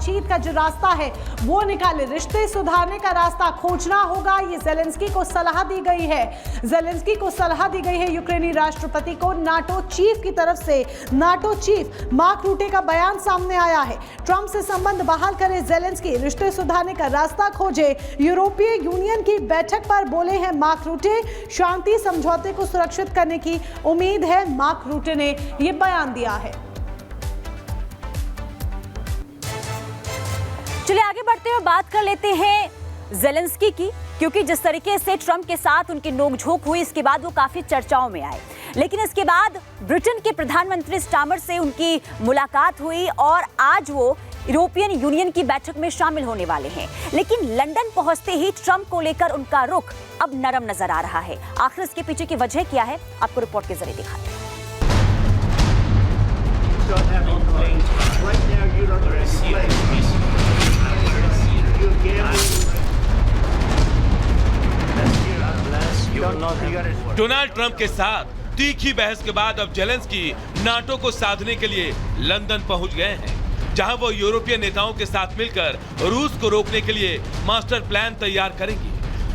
बातचीत का जो रास्ता है वो निकाले, रिश्ते सुधारने का रास्ता खोजना होगा। ये ज़ेलेंस्की को सलाह दी गई है। ज़ेलेंस्की को सलाह दी गई है यूक्रेनी राष्ट्रपति को। नाटो चीफ की तरफ से नाटो चीफ मार्क रूटे का बयान सामने आया है। ट्रंप से संबंध बहाल करे ज़ेलेंस्की, रिश्ते सुधारने का रास्ता खोजे। यूरोपीय यूनियन की बैठक पर बोले हैं मार्क रूटे, शांति समझौते को सुरक्षित करने की उम्मीद है। मार्क रूटे ने यह बयान दिया है। चलिए आगे बढ़ते हुए बात कर लेते हैं ज़ेलेंस्की की, क्योंकि जिस तरीके से ट्रंप के साथ उनकी नोकझोंक हुई, इसके बाद वो काफी चर्चाओं में आए। लेकिन इसके बाद ब्रिटेन के प्रधानमंत्री स्टार्मर से उनकी मुलाकात हुई और आज वो यूरोपियन यूनियन की बैठक में शामिल होने वाले हैं। लेकिन लंदन पहुंचते ही ट्रंप को लेकर उनका रुख अब नरम नजर आ रहा है। आखिर इसके पीछे की वजह क्या है, आपको रिपोर्ट के जरिए दिखाते हैं। डोनाल्ड ट्रंप के साथ तीखी बहस के बाद अब ज़ेलेंस्की नाटो को साधने के लिए लंदन पहुंच गए हैं, जहां वो यूरोपीय नेताओं के साथ मिलकर रूस को रोकने के लिए मास्टर प्लान तैयार करेंगे।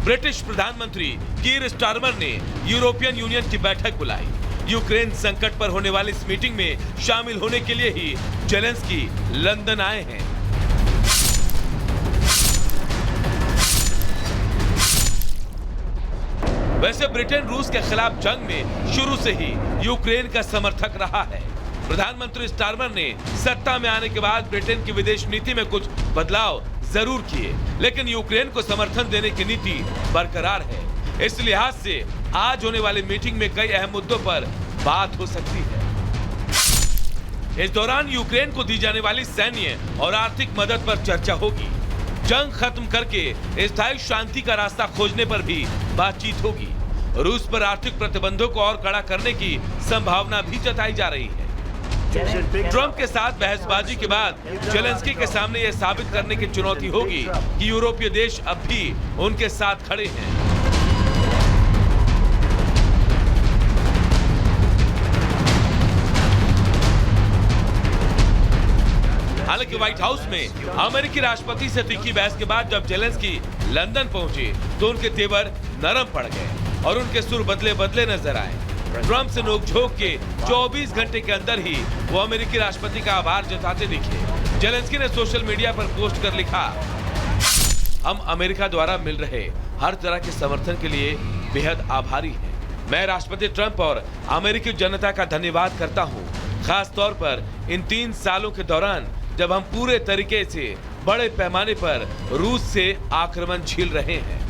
ब्रिटिश प्रधानमंत्री कीर स्टारमर ने यूरोपियन यूनियन की बैठक बुलाई। यूक्रेन संकट पर होने वाली इस मीटिंग में शामिल होने के लिए ही ज़ेलेंस्की लंदन आए हैं। वैसे ब्रिटेन रूस के खिलाफ जंग में शुरू से ही यूक्रेन का समर्थक रहा है। प्रधानमंत्री स्टारमर ने सत्ता में आने के बाद ब्रिटेन की विदेश नीति में कुछ बदलाव जरूर किए, लेकिन यूक्रेन को समर्थन देने की नीति बरकरार है। इस लिहाज से आज होने वाली मीटिंग में कई अहम मुद्दों पर बात हो सकती है। इस दौरान यूक्रेन को दी जाने वाली सैन्य और आर्थिक मदद पर चर्चा होगी। जंग खत्म करके स्थायी शांति का रास्ता खोजने पर भी बातचीत होगी। रूस पर आर्थिक प्रतिबंधों को और कड़ा करने की संभावना भी जताई जा रही है। ट्रंप के साथ बहसबाजी के बाद ज़ेलेंस्की के सामने यह साबित करने की चुनौती होगी कि यूरोपीय देश अब भी उनके साथ खड़े हैं। हालांकि व्हाइट हाउस में अमेरिकी राष्ट्रपति से तीखी बहस के बाद जब ज़ेलेंस्की लंदन पहुंचे तो उनके तेवर नरम पड़ गए और उनके सुर बदले बदले नजर आए। ट्रंप से नोकझोंक के 24 घंटे के अंदर ही वो अमेरिकी राष्ट्रपति का आभार जताते दिखे। ज़ेलेंस्की ने सोशल मीडिया पर पोस्ट कर लिखा, हम अमेरिका द्वारा मिल रहे हर तरह के समर्थन के लिए बेहद आभारी हैं। मैं राष्ट्रपति ट्रंप और अमेरिकी जनता का धन्यवाद करता हूँ, खास तौर पर इन 3 सालों के दौरान जब हम पूरे तरीके से बड़े पैमाने पर रूस से आक्रमण झेल रहे हैं।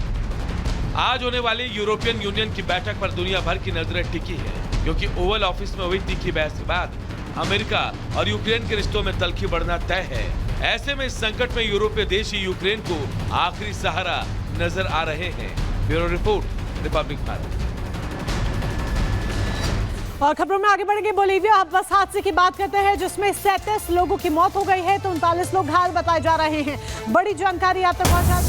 आज होने वाली यूरोपियन यूनियन की बैठक पर दुनिया भर की नजरें टिकी है, क्योंकि ओवल ऑफिस में हुई तीखी बहस के बाद अमेरिका और यूक्रेन के रिश्तों में तल्खी बढ़ना तय है। ऐसे में इस संकट में यूरोपीय देश ही यूक्रेन को आखिरी सहारा नजर आ रहे हैं। Bureau report, Republic Bharat. और खबरों में आगे बढ़ेंगे। बोलीविया बस हादसे की बात करते हैं, जिसमें 37 लोगों की मौत हो गई है तो 39 लोग घायल बताए जा रहे हैं। बड़ी जानकारी आप तक पहुंचा दी।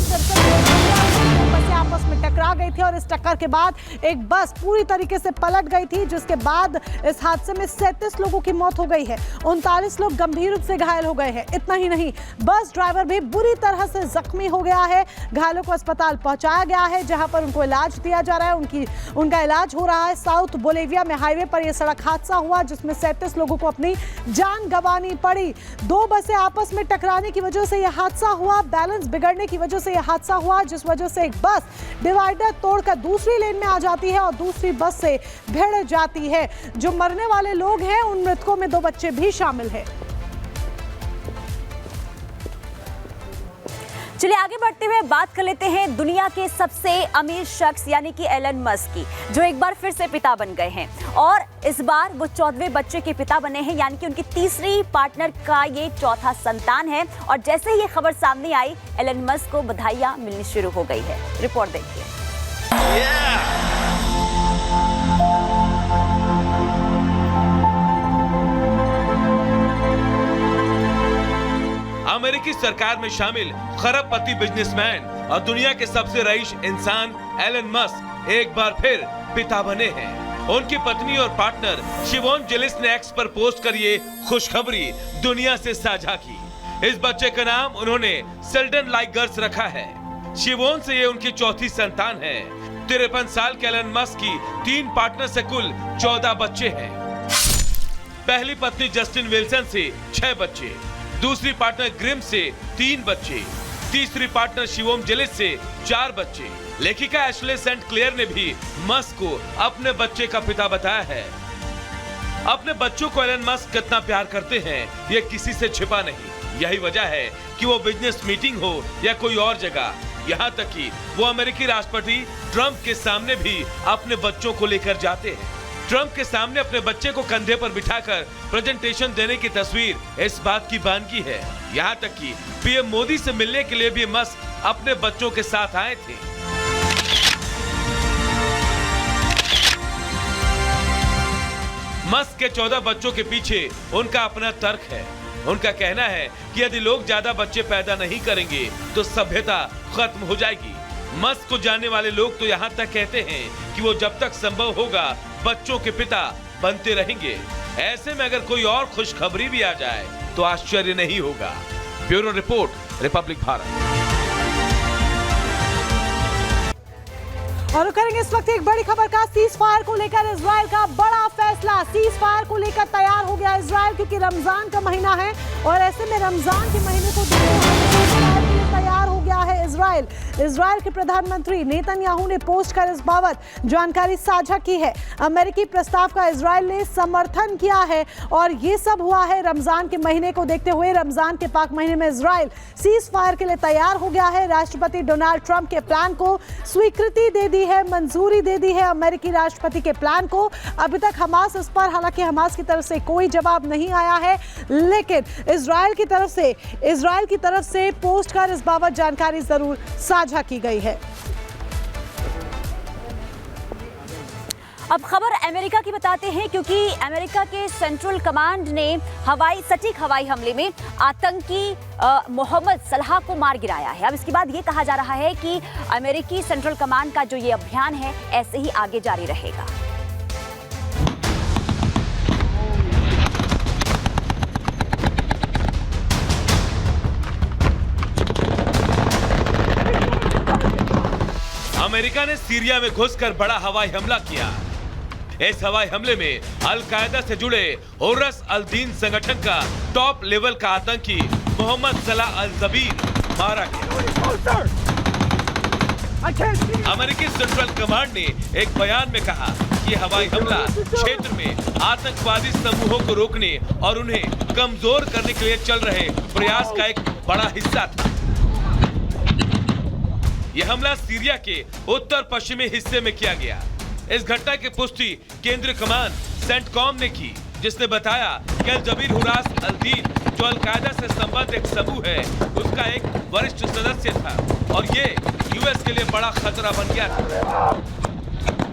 बसें आपस में टकरा गई थी और इस टक्कर के बाद एक बस पूरी तरीके से पलट गई थी, जिसके बाद इस हादसे में 37 लोगों की मौत हो गई है। 39 लोग गंभीर रूप से घायल हो गए हैं। इतना ही नहीं, बस ड्राइवर भी बुरी तरह से जख्मी हो गया है। घायलों को अस्पताल पहुंचाया गया है, जहां पर उनको इलाज दिया जा रहा है। उनका इलाज हो रहा है। साउथ बोलीविया में हाईवे पर यह सड़क हादसा हुआ, जिसमें 37 लोगों को अपनी जान गंवानी पड़ी। 2 बसें आपस में टकराने की वजह से यह हादसा हुआ। बैलेंस बिगड़ने की वजह से यह हादसा हुआ, जिस वजह से एक बस डिवाइडर तोड़कर दूसरी लेन में आ जाती है और दूसरी बस से भिड़ जाती है। जो मरने वाले लोग हैं, उन मृतकों में 2 बच्चे भी शामिल हैं। चलिए आगे बढ़ते हुए बात कर लेते हैं दुनिया के सबसे अमीर शख्स यानी कि एलन मस्क की, जो एक बार फिर से पिता बन गए हैं और इस बार वो 14वें बच्चे के पिता बने हैं, यानी कि उनकी तीसरी पार्टनर का ये चौथा संतान है। और जैसे ही ये खबर सामने आई, एलन मस्क को बधाइयां मिलनी शुरू हो गई है। रिपोर्ट देखिए। अमेरिकी सरकार में शामिल खरबपति बिजनेसमैन और दुनिया के सबसे रईस इंसान एलन मस्क एक बार फिर पिता बने हैं। उनकी पत्नी और पार्टनर शिवोन जिलिस ने एक्स पर पोस्ट कर ये खुशखबरी दुनिया से साझा की। इस बच्चे का नाम उन्होंने सेल्डन लाइगर्स रखा है। शिवोन से ये उनकी चौथी संतान है। 53 साल के एलन मस्क की 3 पार्टनर से कुल 14 बच्चे हैं। पहली पत्नी जस्टिन विल्सन से 6 बच्चे, दूसरी पार्टनर ग्रिम से 3 बच्चे, तीसरी पार्टनर शिवोम जेलिस से 4 बच्चे। लेखिका एशले सेंट क्लेयर ने भी मस्क को अपने बच्चे का पिता बताया है। अपने बच्चों को एलन मस्क कितना प्यार करते हैं ये किसी से छिपा नहीं। यही वजह है कि वो बिजनेस मीटिंग हो या कोई और जगह, यहाँ तक कि वो अमेरिकी राष्ट्रपति ट्रंप के सामने भी अपने बच्चों को लेकर जाते हैं। ट्रंप के सामने अपने बच्चे को कंधे पर बिठाकर प्रेजेंटेशन देने की तस्वीर इस बात की बानगी है। यहाँ तक कि पीएम मोदी से मिलने के लिए भी मस्क अपने बच्चों के साथ आए थे। मस्क के 14 बच्चों के पीछे उनका अपना तर्क है। उनका कहना है कि यदि लोग ज्यादा बच्चे पैदा नहीं करेंगे तो सभ्यता खत्म हो जाएगी। मस्क को जानने वाले लोग तो यहाँ तक कहते हैं कि वो जब तक संभव होगा बच्चों के पिता बनते रहेंगे। ऐसे में अगर कोई और खुशखबरी भी आ जाए तो आश्चर्य नहीं होगा। Bureau report, Republic Bharat. और करेंगे इस वक्त एक बड़ी खबर का, सीज फायर को लेकर इजराइल का बड़ा फैसला। सीज फायर को लेकर तैयार हो गया इजराइल, क्योंकि रमजान का महीना है और ऐसे में रमजान के महीने को तैयार हो गया है इजराइल। इजराइल के प्रधानमंत्री नेतन्याहू ने पोस्ट कर इस बाबत जानकारी साझा की है। अमेरिकी प्रस्ताव का इजराइल ने समर्थन किया है और ये सब हुआ है रमजान के महीने को देखते हुए। रमजान के पाक महीने में इजराइल सीज फायर के लिए तैयार हो गया है। राष्ट्रपति डोनाल्ड ट्रंप के प्लान को स्वीकृति दे दी है, मंजूरी दे दी है अमेरिकी राष्ट्रपति के प्लान को। अभी तक हमास इस पर, हालांकि हमास की तरफ से कोई जवाब नहीं आया है, लेकिन इजराइल की तरफ से पोस्ट कर इस बाबत जानकारी जरूर साझा की गई है। अब खबर अमेरिका की बताते हैं, क्योंकि अमेरिका के सेंट्रल कमांड ने सटीक हवाई हमले में आतंकी मोहम्मद सलाह को मार गिराया है। अब इसके बाद ये कहा जा रहा है कि अमेरिकी सेंट्रल कमांड का जो ये अभियान है ऐसे ही आगे जारी रहेगा। अमेरिका ने सीरिया में घुसकर बड़ा हवाई हमला किया। इस हवाई हमले में अल-कायदा से जुड़े हुर्रस अल-दीन संगठन का टॉप लेवल का आतंकी मोहम्मद सलाह अल-जबीर मारा गया। अमेरिकी सेंट्रल कमांड ने एक बयान में कहा कि हवाई हमला क्षेत्र में आतंकवादी समूहों को रोकने और उन्हें कमजोर करने के लिए चल रहे प्रयास का एक बड़ा हिस्सा था। यह हमला सीरिया के उत्तर पश्चिमी हिस्से में किया गया। इस घटना की पुष्टि केंद्रीय कमान सेंटकॉम ने की, जिसने बताया कि अल-जबीर हुर्रस अल-दीन, जो अल-कायदा से संबद्ध एक समूह है, उसका एक वरिष्ठ सदस्य था और ये यूएस के लिए बड़ा खतरा बन गया था।